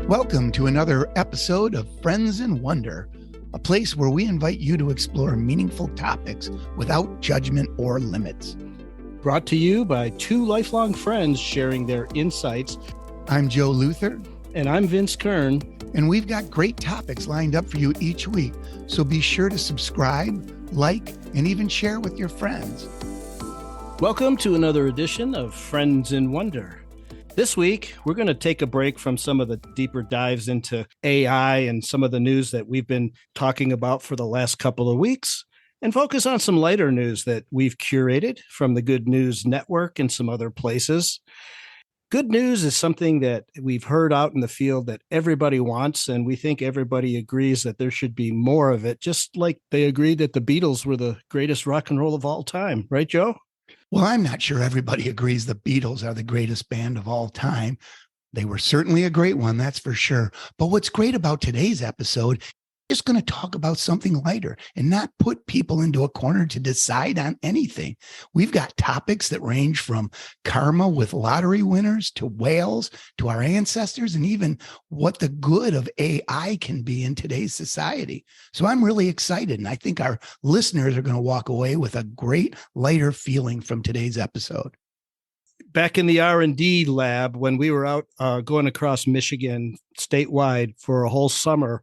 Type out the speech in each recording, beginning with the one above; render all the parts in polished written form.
Welcome to another episode of Friends in Wonder, a place where we invite you to explore meaningful topics without judgment or limits. Brought to you by two lifelong friends sharing their insights. I'm Joe Luther. And I'm Vince Kern. And we've got great topics lined up for you each week, so be sure to subscribe, like, and even share with your friends. Welcome to another edition of Friends in Wonder. This week, we're going to take a break from some of the deeper dives into AI and some of the news that we've been talking about for the last couple of weeks and focus on some lighter news that we've curated from the Good News Network and some other places. Good news is something that we've heard out in the field that everybody wants, and we think everybody agrees that there should be more of it, just like they agreed that the Beatles were the greatest rock and roll of all time. Right, Joe? Well, I'm not sure everybody agrees the Beatles are the greatest band of all time. They were certainly a great one, that's for sure. But what's great about today's episode, we're just going to talk about something lighter and not put people into a corner to decide on anything. We've got topics that range from karma with lottery winners to whales to our ancestors and even what the good of AI can be in today's society. So I'm really excited, and I think our listeners are going to walk away with a great lighter feeling from today's episode. Back in the R&D lab, when we were out going across Michigan statewide for a whole summer,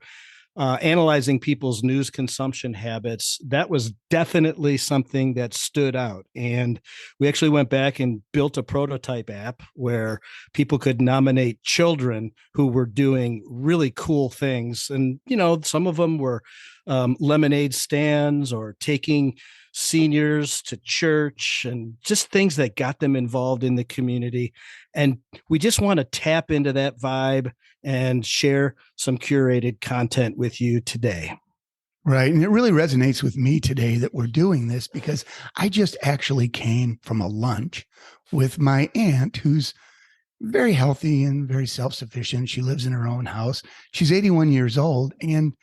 analyzing people's news consumption habits, that was definitely something that stood out. And we actually went back and built a prototype app where people could nominate children who were doing really cool things. And, you know, some of them were lemonade stands or taking seniors to church and just things that got them involved in the community. And we just want to tap into that vibe and share some curated content with you today. Right. And it really resonates with me today that we're doing this because I just actually came from a lunch with my aunt who's very healthy and very self-sufficient. She lives in her own house. She's 81 years old and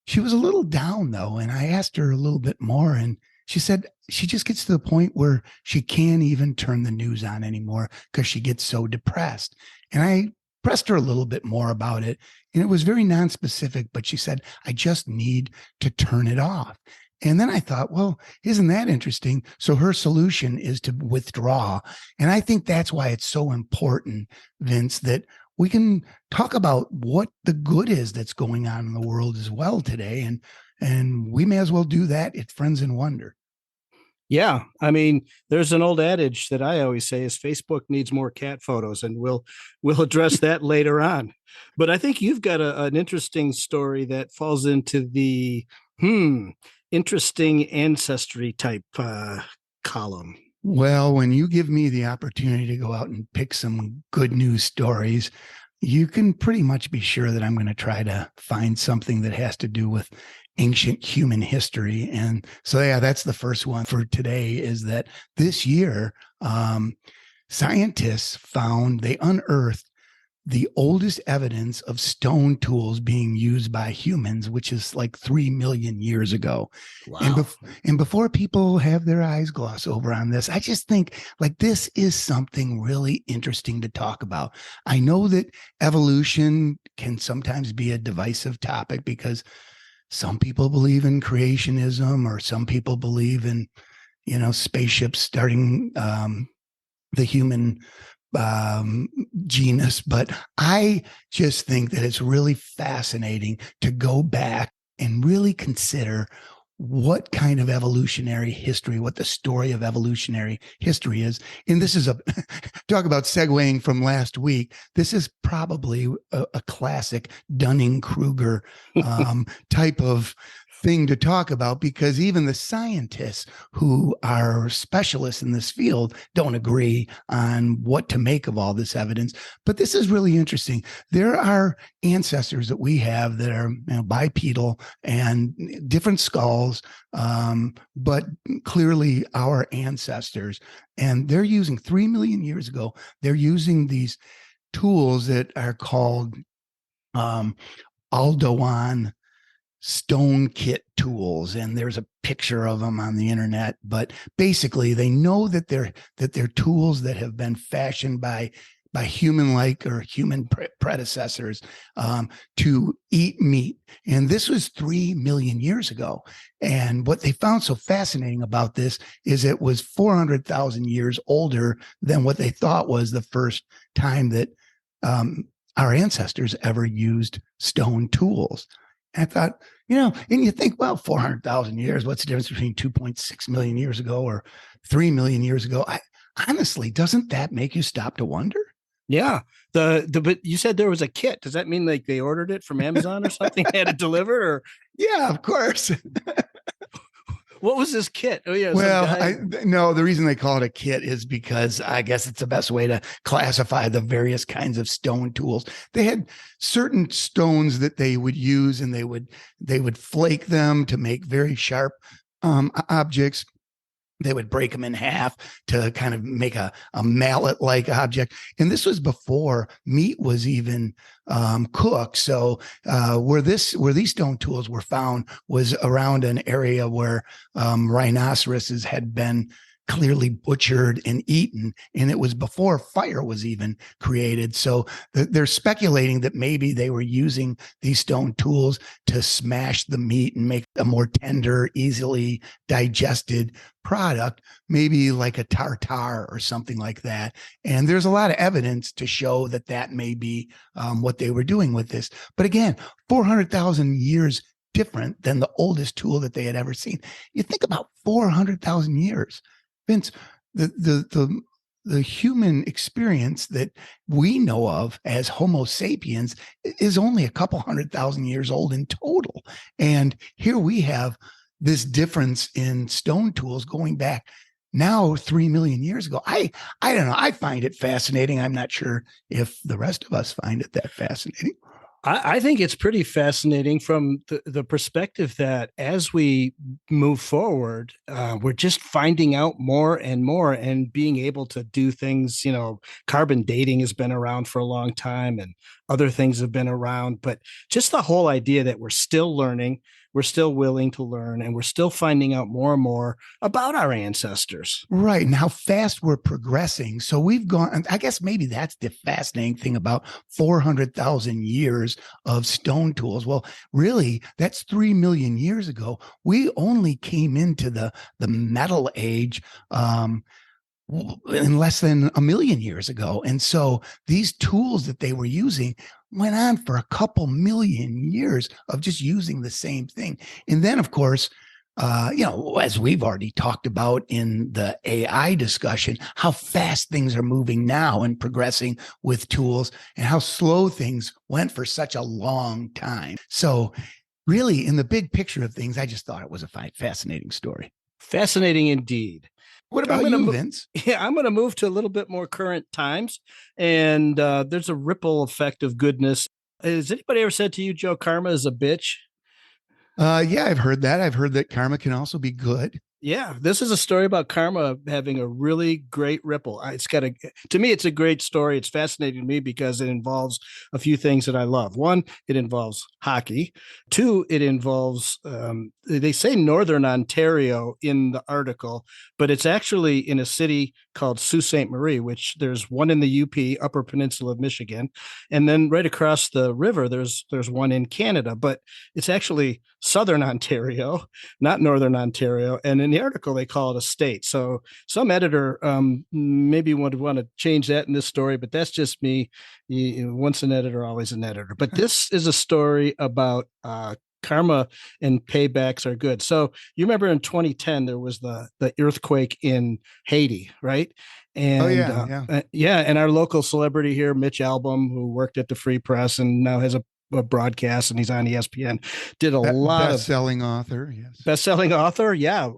she was a little down though. And I asked her a little bit more and she said she just gets to the point where she can't even turn the news on anymore because she gets so depressed. And I pressed her a little bit more about it. And it was very nonspecific, but she said, I just need to turn it off. And then I thought, well, isn't that interesting? So her solution is to withdraw. And I think that's why it's so important, Vince, that we can talk about what the good is that's going on in the world as well today. And we may as well do that at Friends in Wonder. Yeah. I mean, there's an old adage that I always say is Facebook needs more cat photos, and we'll address that later on. But I think you've got an interesting story that falls into the interesting ancestry type column. Well, when you give me the opportunity to go out and pick some good news stories, you can pretty much be sure that I'm going to try to find something that has to do with ancient human history. And so, yeah, that's the first one for today is that this year, scientists they unearthed the oldest evidence of stone tools being used by humans, which is like 3 million years ago. Wow. And before people have their eyes gloss over on this, I just think like this is something really interesting to talk about. I know that evolution can sometimes be a divisive topic because some people believe in creationism or some people believe in, spaceships starting the human genus. But I just think that it's really fascinating to go back and really consider what kind of evolutionary history, what the story of evolutionary history is. And this is talk about segueing from last week. This is probably a classic Dunning-Kruger type of thing to talk about, because even the scientists who are specialists in this field don't agree on what to make of all this evidence. But this is really interesting. There are ancestors that we have that are bipedal and different skulls, but clearly our ancestors. And they're using 3 million years ago, they're using these tools that are called Aldoan stone kit tools, and there's a picture of them on the internet. But basically they know that they're tools that have been fashioned by by human-like or human predecessors to eat meat. And this was 3 million years ago. And what they found so fascinating about this is it was 400,000 years older than what they thought was the first time that our ancestors ever used stone tools. And I thought, and you think, well, 400,000 years, what's the difference between 2.6 million years ago or 3 million years ago? Honestly, doesn't that make you stop to wonder? Yeah. But you said there was a kit. Does that mean like they ordered it from Amazon or something, had it delivered, or? Yeah, of course. What was this kit? Oh yeah. Well, no, the reason they call it a kit is because I guess it's the best way to classify the various kinds of stone tools. They had certain stones that they would use, and they would flake them to make very sharp objects. They would break them in half to kind of make a mallet-like object. And this was before meat was even cooked. So where these stone tools were found was around an area where rhinoceroses had been clearly butchered and eaten, and it was before fire was even created. So they're speculating that maybe they were using these stone tools to smash the meat and make a more tender, easily digested product, maybe like a tartare or something like that. And there's a lot of evidence to show that that may be what they were doing with this. But again, 400,000 years different than the oldest tool that they had ever seen. You think about 400,000 years. Vince, the human experience that we know of as Homo sapiens is only a couple 100,000 years old in total. And here we have this difference in stone tools going back now 3 million years ago. I don't know. I find it fascinating. I'm not sure if the rest of us find it that fascinating. I think it's pretty fascinating from the perspective that as we move forward, we're just finding out more and more and being able to do things. Carbon dating has been around for a long time and other things have been around, but just the whole idea that we're still learning, we're still willing to learn, and we're still finding out more and more about our ancestors. Right. And how fast we're progressing. So we've gone, and I guess maybe that's the fascinating thing about 400,000 years of stone tools. Well, really, that's 3 million years ago. We only came into the metal age in less than a million years ago. And so these tools that they were using went on for a couple million years of just using the same thing. And then, of course, as we've already talked about in the AI discussion, how fast things are moving now and progressing with tools, and how slow things went for such a long time. So really, in the big picture of things, I just thought it was a fascinating story. Fascinating indeed. What about you, Vince? Yeah, I'm going to move to a little bit more current times. And there's a ripple effect of goodness. Has anybody ever said to you, Joe, karma is a bitch? Yeah, I've heard that. I've heard that karma can also be good. Yeah, this is a story about karma having a really great ripple. To me, it's a great story. It's fascinating to me because it involves a few things that I love. One, it involves hockey. Two, it involves, they say Northern Ontario in the article, but it's actually in a city called Sault Ste. Marie, which there's one in the UP, Upper Peninsula of Michigan. And then right across the river, there's one in Canada, but it's actually Southern Ontario, not Northern Ontario. And in the article, they call it a state. So some editor maybe would want to change that in this story, but that's just me. Once an editor, always an editor. But this is a story about karma and paybacks are good. So you remember in 2010, there was the earthquake in Haiti, right? And and our local celebrity here, Mitch Albom, who worked at the Free Press and now has a broadcast and he's on ESPN, did a lot of best-selling author. Yes. Best-selling author. Yeah.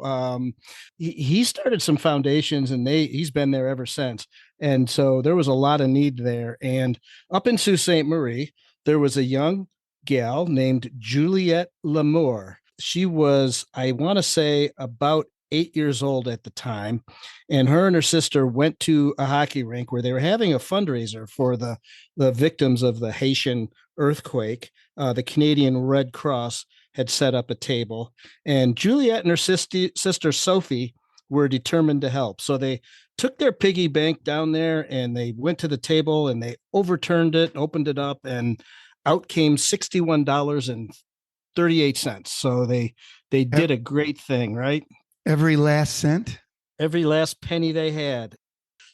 He started some foundations and he's been there ever since. And so there was a lot of need there. And up in Sault Ste. Marie, there was a young gal named Juliette Lamour. She was, I want to say, about 8 years old at the time. And her and her sister went to a hockey rink where they were having a fundraiser for the victims of the Haitian earthquake. The Canadian Red Cross had set up a table. And Juliette and her sister Sophie were determined to help. So they took their piggy bank down there and they went to the table and they overturned it, opened it up, and out came $61.38. So they E- did a great thing, right? Every last cent. Every last penny they had.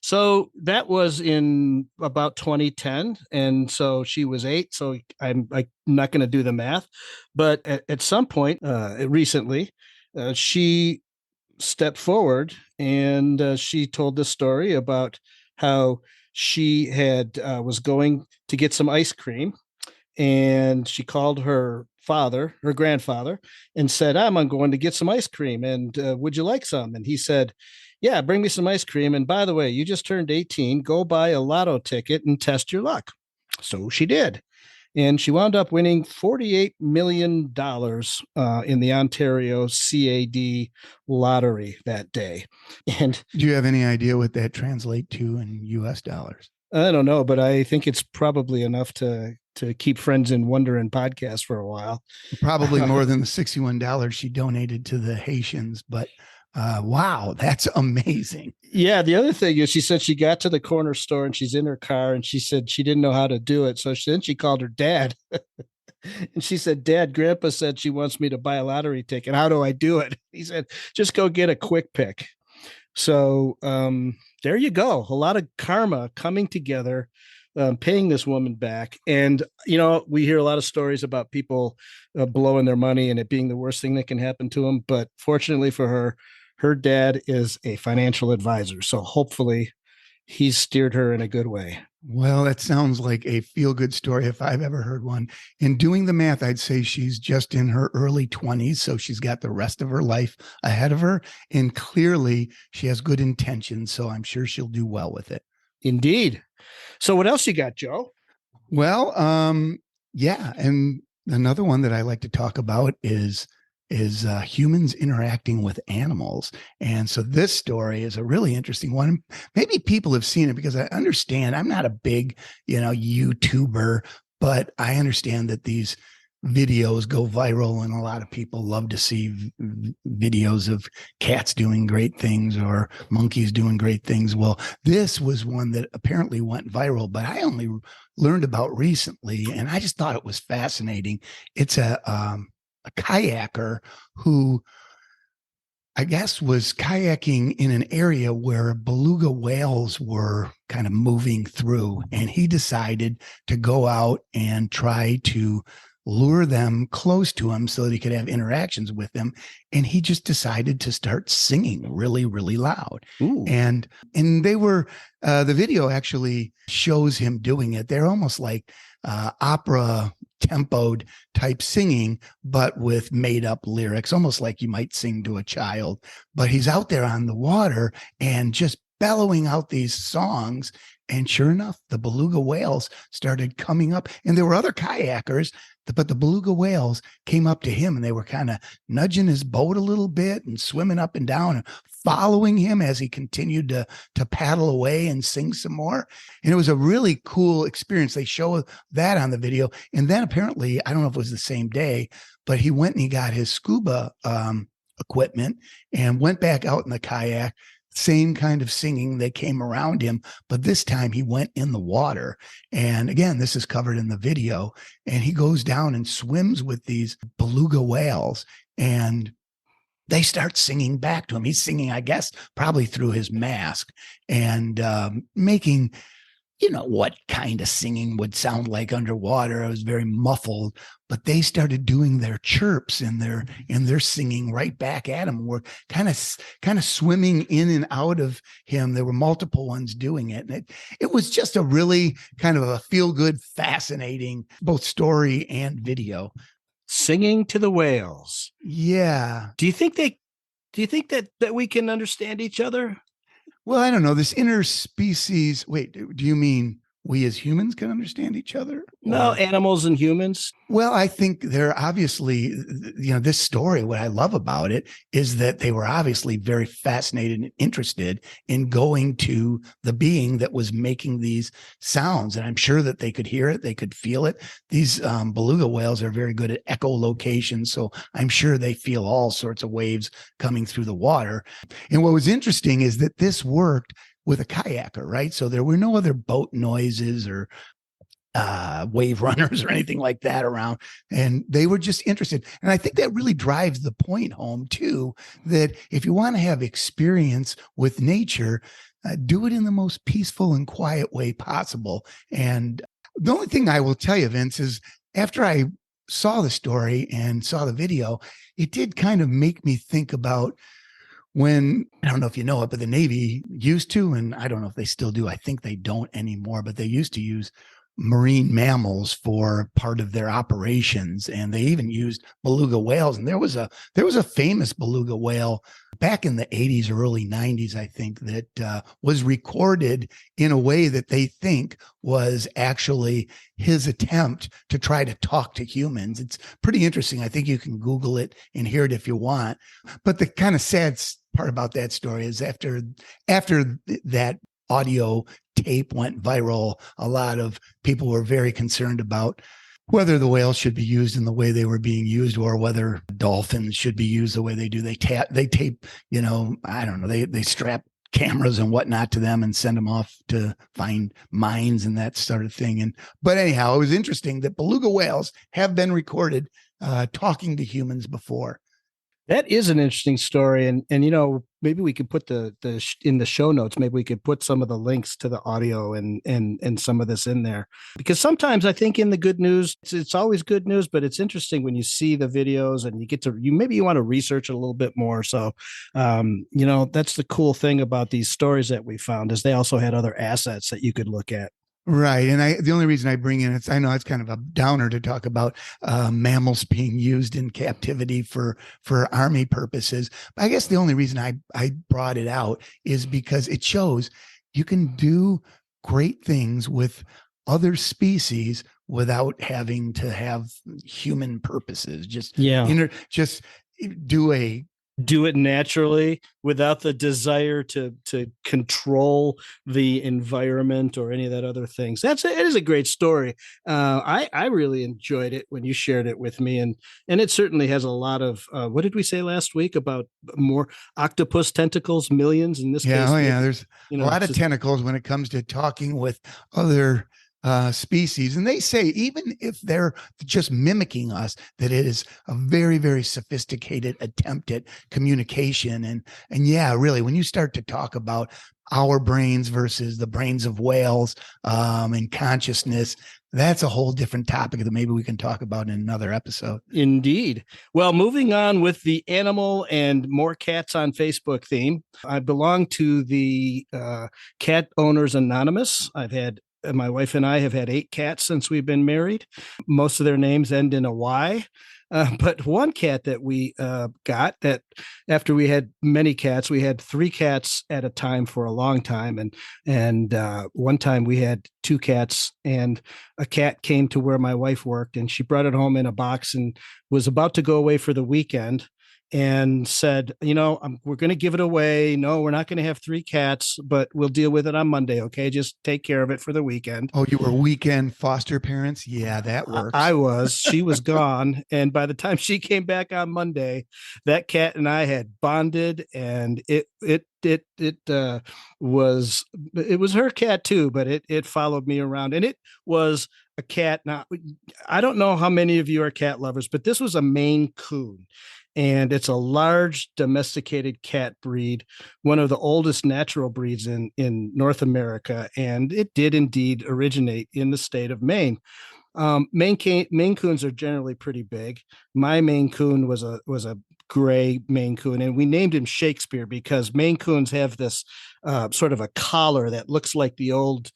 So that was in about 2010. And so she was 8. So I'm not going to do the math. But at some point recently, she stepped forward and she told the story about how she had was going to get some ice cream, and she called her grandfather, and said, I'm going to get some ice cream. And would you like some? And he said, yeah, bring me some ice cream. And by the way, you just turned 18. Go buy a lotto ticket and test your luck. So she did. And she wound up winning $48 million in the Ontario CAD lottery that day. And Do you have any idea what that translate to in US dollars? I don't know, but I think it's probably enough to keep Friends in Wonder and podcast for a while. Probably more than the $61 she donated to the Haitians, but wow, that's amazing. Yeah, the other thing is she said she got to the corner store and she's in her car and she said she didn't know how to do it. So then she called her dad and she said, Dad, Grandpa said she wants me to buy a lottery ticket. How do I do it? He said, just go get a quick pick. So there you go. A lot of karma coming together, paying this woman back. And, we hear a lot of stories about people blowing their money and it being the worst thing that can happen to them. But fortunately for her dad is a financial advisor. So hopefully he's steered her in a good way. Well, that sounds like a feel good story if I've ever heard one. In doing the math, I'd say she's just in her early 20s. So she's got the rest of her life ahead of her. And clearly she has good intentions. So I'm sure she'll do well with it. Indeed. So what else you got, Joe? Well, yeah. And another one that I like to talk about is humans interacting with animals. And so this story is a really interesting one. Maybe people have seen it because I understand I'm not a big, YouTuber, but I understand that these videos go viral and a lot of people love to see videos of cats doing great things or monkeys doing great things. Well, this was one that apparently went viral, but I only learned about recently and I just thought it was fascinating. It's a kayaker who I guess was kayaking in an area where beluga whales were kind of moving through. And he decided to go out and try to lure them close to him so that he could have interactions with them. And he just decided to start singing really, really loud. Ooh. And they were, the video actually shows him doing it. They're almost like opera tempoed type singing, but with made up lyrics, almost like you might sing to a child. But he's out there on the water and just bellowing out these songs. And sure enough, the beluga whales started coming up, and there were other kayakers, but the beluga whales came up to him and they were kind of nudging his boat a little bit and swimming up and down and following him as he continued to paddle away and sing some more. And it was a really cool experience. They show that on the video. And then apparently, I don't know if it was the same day, but he went and he got his scuba equipment and went back out in the kayak. Same kind of singing that came around him, but this time he went in the water. And again, this is covered in the video. And he goes down and swims with these beluga whales, and they start singing back to him. He's singing, I guess, probably through his mask and making, what kind of singing would sound like underwater. It was very muffled, but they started doing their chirps and their singing right back at him. We're kind of swimming in and out of him. There were multiple ones doing it. And it was just a really kind of a feel good, fascinating, both story and video. Singing to the whales. Yeah. Do you think that we can understand each other? Well, I don't know. This interspecies. Wait, do you mean we as humans can understand each other? No, Or animals and humans. well, I think they're obviously, this story, what I love about it is that they were obviously very fascinated and interested in going to the being that was making these sounds. And I'm sure that they could hear it, they could feel it. These beluga whales are very good at echolocation. So I'm sure they feel all sorts of waves coming through the water. And what was interesting is that this worked with a kayaker, right? So there were no other boat noises or wave runners or anything like that around. And they were just interested. And I think that really drives the point home, too, that if you want to have experience with nature, do it in the most peaceful and quiet way possible. And the only thing I will tell you, Vince, is after I saw the story and saw the video, it did kind of make me think about when, I don't know if you know it, but the Navy used to, and I don't know if they still do, I think they don't anymore, but they used to use marine mammals for part of their operations, and they even used beluga whales. And there was a famous beluga whale back in the 80s or early 90s, I think, that was recorded in a way that they think was actually his attempt to try to talk to humans. It's pretty interesting. I think you can Google it and hear it if you want. But the kind of sad part about that story is after that audio tape went viral, a lot of people were very concerned about whether the whales should be used in the way they were being used, or whether dolphins should be used the way they do. They tape, I don't know, they strap cameras and whatnot to them and send them off to find mines and that sort of thing. But anyhow, it was interesting that beluga whales have been recorded talking to humans before. That is an interesting story, and maybe we could put the in the show notes. Maybe we could put some of the links to the audio and some of this in there, because sometimes I think in the good news, it's always good news, but it's interesting when you see the videos and you want to research it a little bit more. So, that's the cool thing about these stories that we found, is they also had other assets that you could look at. Right. And the only reason I bring in I know it's kind of a downer to talk about mammals being used in captivity for army purposes. But I guess the only reason I brought it out is because it shows you can do great things with other species without having to have human purposes. Just do it naturally without the desire to control the environment or any of that other things. It is a great story. I really enjoyed it when you shared it with me, and it certainly has a lot of what did we say last week about more octopus tentacles, millions in this case? Oh yeah, there's a lot of tentacles when it comes to talking with other species. And they say, even if they're just mimicking us, that it is a very, very sophisticated attempt at communication. And yeah, really, when you start to talk about our brains versus the brains of whales and consciousness, that's a whole different topic that maybe we can talk about in another episode. Indeed. Well, moving on with the animal and more cats on Facebook theme. I belong to the Cat Owners Anonymous. My wife and I have had 8 cats since we've been married. Most of their names end in a Y. But one cat that we got, that after we had many cats, we had 3 cats at a time for a long time. And one time we had 2 cats, and a cat came to where my wife worked, and she brought it home in a box and was about to go away for the weekend, and said, we're going to give it away. No, we're not going to have 3 cats, but we'll deal with it on Monday. Okay. Just take care of it for the weekend. Oh, you were weekend foster parents? Yeah, that works. I was. She was gone. And by the time she came back on Monday, that cat and I had bonded, and it was her cat too, but it followed me around, and it was a cat. Now, I don't know how many of you are cat lovers, but this was a Maine Coon. And it's a large domesticated cat breed, one of the oldest natural breeds in North America. And it did indeed originate in the state of Maine. Maine Coons are generally pretty big. My Maine Coon was a gray Maine Coon, and we named him Shakespeare because Maine Coons have this sort of a collar that looks like the old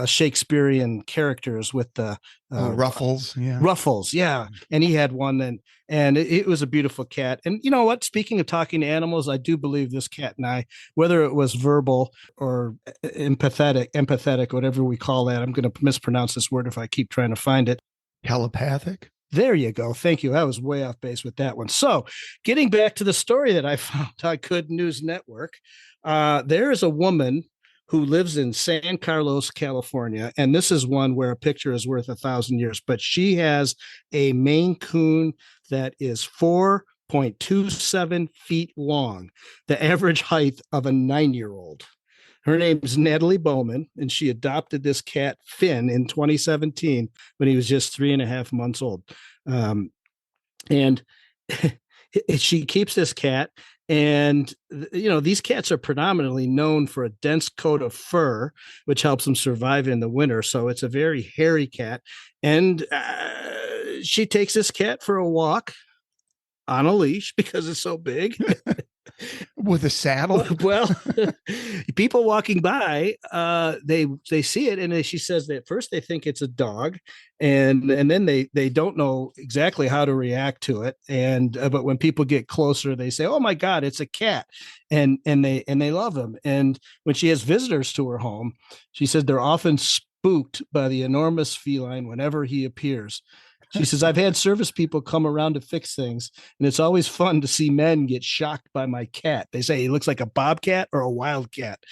Shakespearean characters with the Ruffles. Yeah. ruffles. Yeah. And he had one and it was a beautiful cat. And you know what? Speaking of talking to animals, I do believe this cat and I, whether it was verbal or empathetic, whatever we call that, I'm going to mispronounce this word if I keep trying to find it. Telepathic. There you go. Thank you. I was way off base with that one. So, getting back to the story that I found on Good News Network, there is a woman who lives in San Carlos, California, and this is one where a picture is worth 1,000 years. But she has a Maine Coon that is 4.27 feet long, the average height of a 9-year-old. Her name's Natalie Bowman, and she adopted this cat, Finn, in 2017 when he was just 3.5 months old. And she keeps this cat. And, you know, these cats are predominantly known for a dense coat of fur, which helps them survive in the winter. So it's a very hairy cat. And she takes this cat for a walk on a leash because it's so big. With a saddle. Well, people walking by, they see it, and she says that first they think it's a dog, and then they don't know exactly how to react to it. And but when people get closer, they say, "Oh my God, it's a cat," and they love him. And when she has visitors to her home, she says they're often spooked by the enormous feline whenever he appears. She says, I've had service people come around to fix things, and it's always fun to see men get shocked by my cat. They say he looks like a bobcat or a wildcat.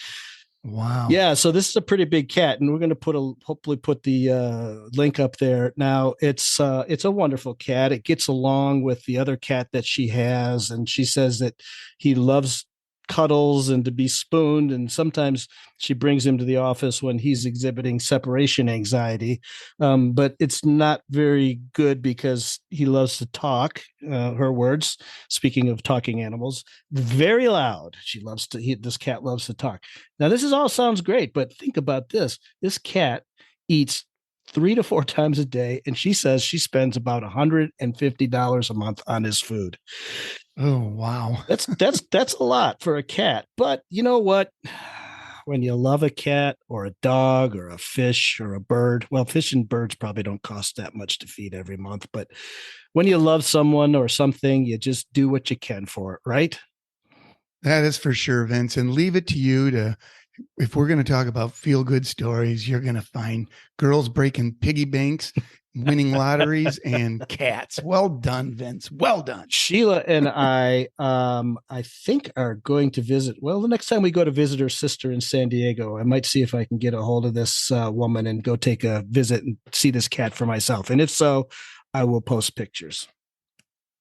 Wow. Yeah, so this is a pretty big cat, and we're going to hopefully put the link up there. Now, it's a wonderful cat. It gets along with the other cat that she has, and she says that he loves cuddles and to be spooned, and sometimes she brings him to the office when he's exhibiting separation anxiety, but it's not very good because he loves to talk, her words, speaking of talking animals, very loud. This cat loves to talk. Now this all sounds great, but think about this cat eats 3 to 4 times a day, and she says she spends about $150 a month on his food. Oh, wow. That's a lot for a cat. But you know what? When you love a cat or a dog or a fish or a bird, well, fish and birds probably don't cost that much to feed every month. But when you love someone or something, you just do what you can for it, right? That is for sure, Vince. And leave it to you to, if we're going to talk about feel good stories, you're going to find girls breaking piggy banks, winning lotteries, and cats. Well done, Vince. Well done. Sheila and I think are going to visit. Well, the next time we go to visit her sister in San Diego, I might see if I can get a hold of this woman and go take a visit and see this cat for myself. And if so, I will post pictures.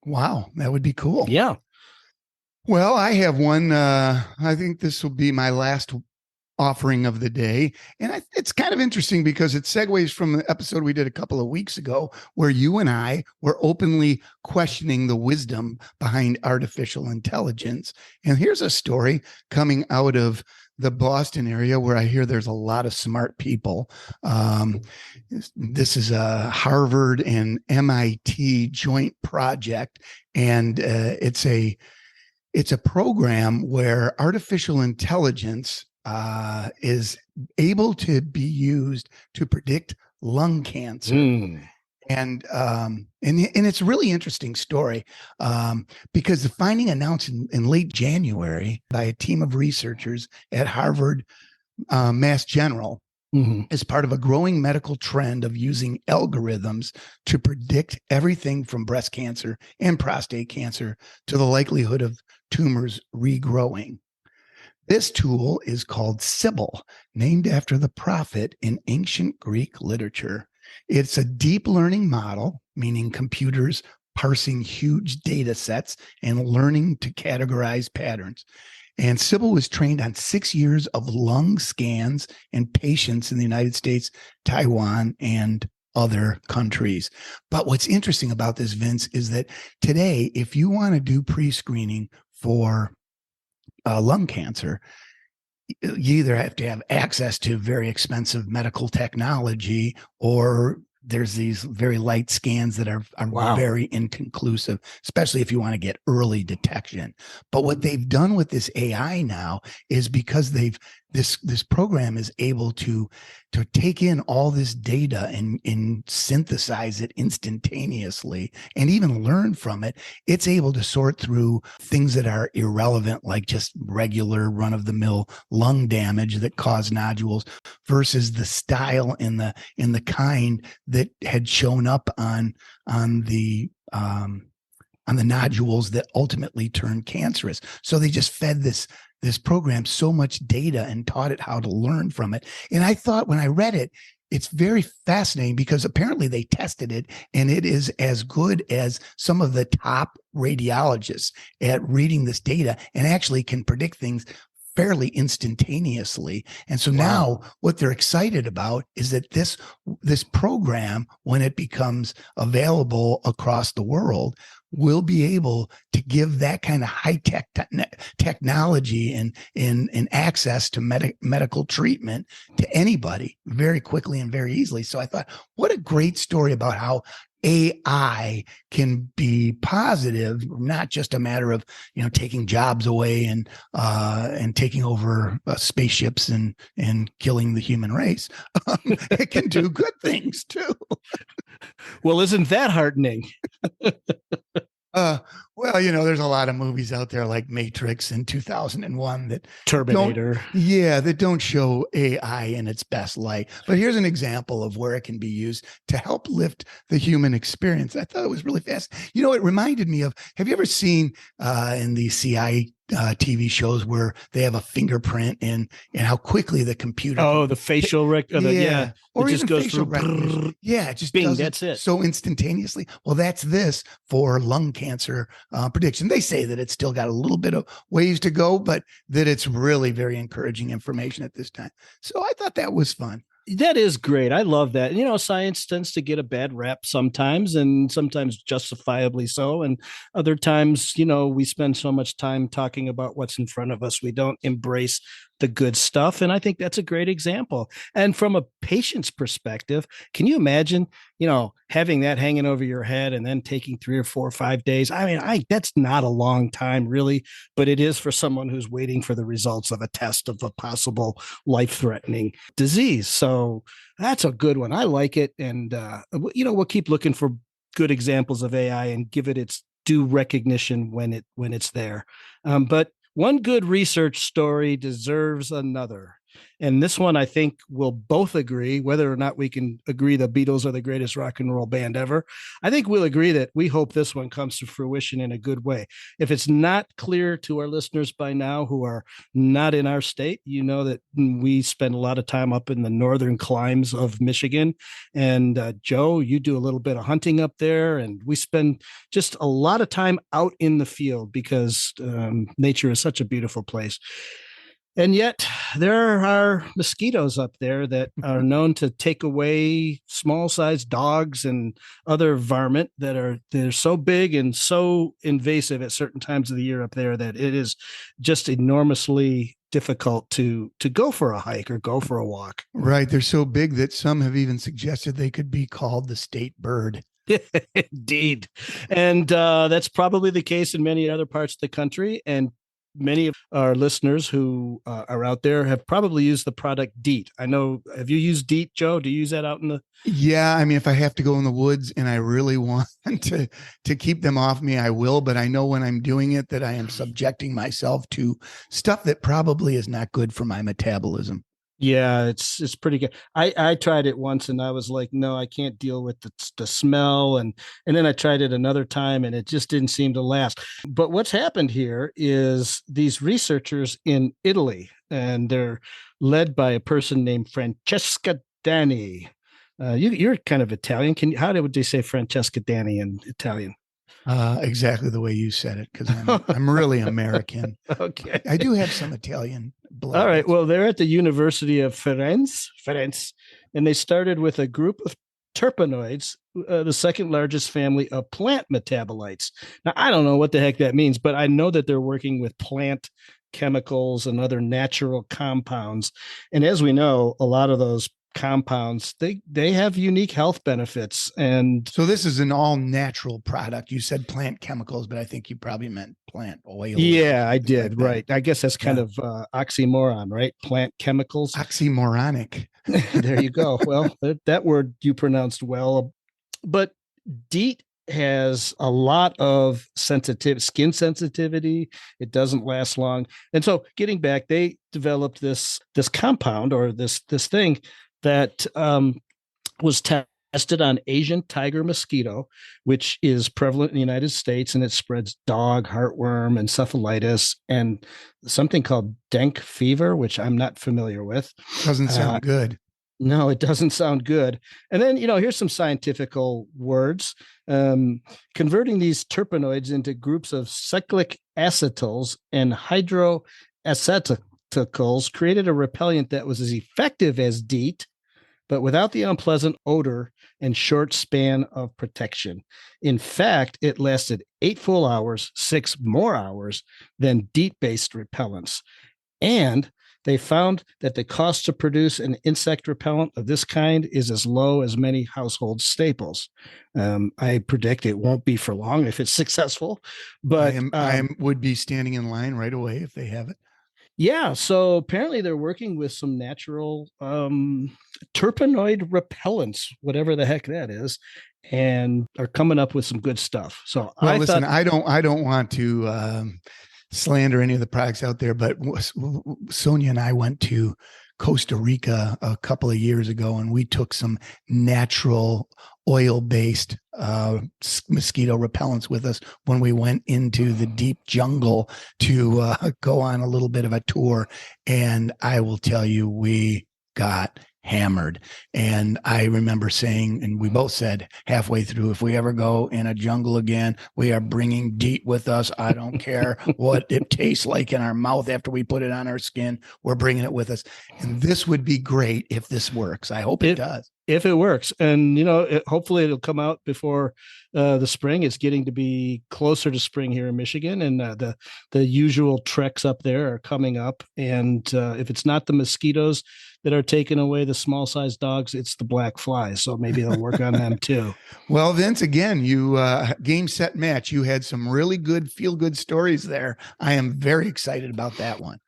Wow, that would be cool. Yeah. Well, I have one. I think this will be my last offering of the day. And it's kind of interesting because it segues from the episode we did a couple of weeks ago where you and I were openly questioning the wisdom behind artificial intelligence. And here's a story coming out of the Boston area where I hear there's a lot of smart people. This is a Harvard and MIT joint project, and it's a program where artificial intelligence is able to be used to predict lung cancer. And it's a really interesting story because the finding announced in late January by a team of researchers at Harvard Mass General is part of a growing medical trend of using algorithms to predict everything from breast cancer and prostate cancer to the likelihood of tumors regrowing. This tool is called Sybil, named after the prophet in ancient Greek literature. It's a deep learning model, meaning computers parsing huge data sets and learning to categorize patterns. And Sybil was trained on 6 years of lung scans in patients in the United States, Taiwan, and other countries. But what's interesting about this, Vince, is that today, if you want to do pre-screening for lung cancer, you either have to have access to very expensive medical technology or there's these very light scans that are Wow. very inconclusive, especially if you want to get early detection. But what they've done with this AI now is because this program is able to take in all this data and synthesize it instantaneously and even learn from it. It's able to sort through things that are irrelevant, like just regular run-of-the-mill lung damage that cause nodules, versus the style and the kind that had shown up on the nodules that ultimately turned cancerous. So they just fed this program so much data and taught it how to learn from it. And I thought, when I read it, it's very fascinating because apparently they tested it and it is as good as some of the top radiologists at reading this data and actually can predict things fairly instantaneously. And so now what they're excited about is that this program, when it becomes available across the world, will be able to give that kind of high-tech technology and access to medical treatment to anybody very quickly and very easily. So I thought, what a great story about how AI can be positive, not just a matter of taking jobs away and taking over spaceships and killing the human race. It can do good things too. Well, isn't that heartening? Well, there's a lot of movies out there like Matrix in 2001 that Terminator. that don't show AI in its best light. But here's an example of where it can be used to help lift the human experience. I thought it was really fast. It reminded me of, have you ever seen in the CIA TV shows where they have a fingerprint and how quickly the computer the facial or it just even goes facial through recognition. Yeah, it just bing, does that's it. so instantaneously. Well, that's this for lung cancer prediction. They say that it's still got a little bit of ways to go, but that it's really very encouraging information at this time. So I thought that was fun. That is great. I love that. Science tends to get a bad rap sometimes, and sometimes justifiably so. And other times, we spend so much time talking about what's in front of us, we don't embrace the good stuff. And I think that's a great example. And from a patient's perspective, can you imagine, having that hanging over your head and then taking 3 or 4 or 5 days? I mean, that's not a long time really, but it is for someone who's waiting for the results of a test of a possible life-threatening disease. So that's a good one. I like it. And, we'll keep looking for good examples of AI and give it its due recognition when it's there. But one good research story deserves another. And this one, I think we'll both agree, whether or not we can agree the Beatles are the greatest rock and roll band ever. I think we'll agree that we hope this one comes to fruition in a good way. If it's not clear to our listeners by now who are not in our state, that we spend a lot of time up in the northern climes of Michigan. And Joe, you do a little bit of hunting up there, and we spend just a lot of time out in the field because nature is such a beautiful place. And yet there are mosquitoes up there that are known to take away small-sized dogs and other varmint they're so big and so invasive at certain times of the year up there that it is just enormously difficult to go for a hike or go for a walk. Right. They're so big that some have even suggested they could be called the state bird. Indeed. And that's probably the case in many other parts of the country. And many of our listeners who are out there have probably used the product DEET. I know. Have you used DEET, Joe? Do you use that out in the? Yeah. I mean, if I have to go in the woods and I really want to keep them off me, I will. But I know when I'm doing it that I am subjecting myself to stuff that probably is not good for my metabolism. Yeah, it's pretty good. I tried it once and I was like, no, I can't deal with the smell. And then I tried it another time and it just didn't seem to last. But what's happened here is these researchers in Italy, and they're led by a person named Francesca Danni. You're kind of Italian. How would they say Francesca Danni in Italian? Exactly the way you said it, because I'm really American. Okay. I do have some Italian blood. All right. Well, they're at the University of Firenze, and they started with a group of terpenoids, the second largest family of plant metabolites. Now, I don't know what the heck that means, but I know that they're working with plant chemicals and other natural compounds. And as we know, a lot of those compounds, they have unique health benefits. And so this is an all natural product. You said plant chemicals, but I think you probably meant plant oils. yeah, I did. Like right. I guess that's kind of oxymoron, right? Plant chemicals. Oxymoronic. There you go. Well, that word you pronounced well, but DEET has a lot of skin sensitivity. It doesn't last long. And so getting back, they developed this compound, or this thing that was tested on Asian tiger mosquito, which is prevalent in the United States, and it spreads dog heartworm, encephalitis, and something called dengue fever, which I'm not familiar with. Doesn't sound good. No, it doesn't sound good. And then, here's some scientific words. Converting these terpenoids into groups of cyclic acetyls and hydroacetyls created a repellent that was as effective as DEET, but without the unpleasant odor and short span of protection. In fact, it lasted 8 full hours, 6 more hours than DEET-based repellents. And they found that the cost to produce an insect repellent of this kind is as low as many household staples. I predict it won't be for long if it's successful, but I would be standing in line right away if they have it. Yeah, so apparently they're working with some natural terpenoid repellents, whatever the heck that is, and are coming up with some good stuff. So I don't want to slander any of the products out there, but Sonia and I went to Costa Rica a couple of years ago, and we took some natural oil-based mosquito repellents with us when we went into the deep jungle to go on a little bit of a tour. And I will tell you, we got hammered. And I remember saying, and we both said halfway through, if we ever go in a jungle again, we are bringing DEET with us. I don't care what it tastes like in our mouth after we put it on our skin. We're bringing it with us. And this would be great if this works. I hope it does. If it works. And, hopefully it'll come out before the spring. It's getting to be closer to spring here in Michigan, and the usual treks up there are coming up. And if it's not the mosquitoes that are taking away the small sized dogs, it's the black flies. So maybe they'll work on them too. Well, Vince, again, you game, set, match. You had some really good feel good stories there. I am very excited about that one.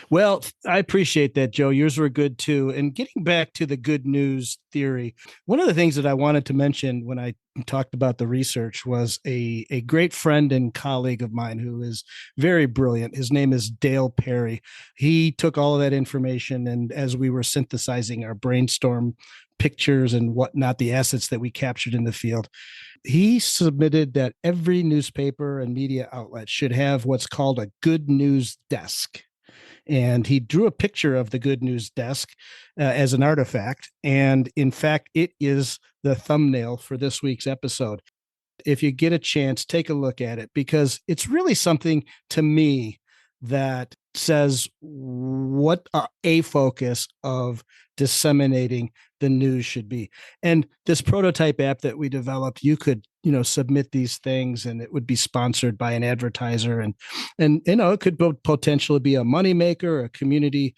Well, I appreciate that, Joe. Yours were good too. And getting back to the good news theory, one of the things that I wanted to mention when I talked about the research was a great friend and colleague of mine who is very brilliant. His name is Dale Perry. He took all of that information, and as we were synthesizing our brainstorm pictures and whatnot, the assets that we captured in the field, he submitted that every newspaper and media outlet should have what's called a good news desk. And he drew a picture of the good news desk as an artifact. And in fact, it is the thumbnail for this week's episode. If you get a chance, take a look at it, because it's really something to me that says what a focus of disseminating the news should be. And this prototype app that we developed, you could submit these things and it would be sponsored by an advertiser, and it could potentially be a moneymaker, a community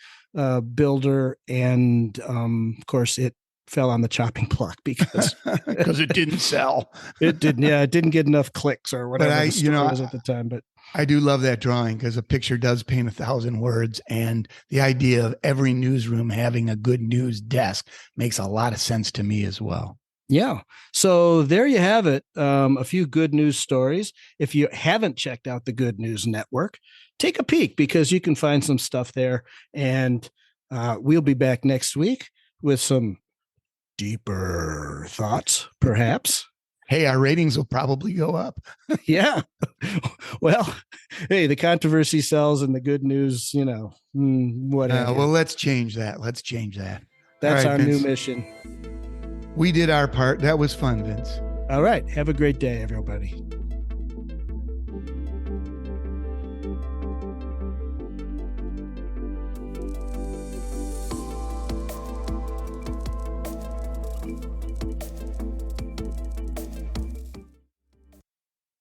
builder, and of course it fell on the chopping block because it didn't sell. It didn't get enough clicks or whatever the story was at the time. But I do love that drawing, because a picture does paint 1,000 words, and the idea of every newsroom having a good news desk makes a lot of sense to me as well. Yeah. So there you have it. A few good news stories. If you haven't checked out the Good News Network, take a peek, because you can find some stuff there. And we'll be back next week with some deeper thoughts, perhaps. Hey, our ratings will probably go up. Yeah. Well, hey, the controversy sells and the good news, whatever. Well, let's change that. That's right, our Vince. new mission. We did our part. That was fun, Vince. All right. Have a great day, everybody.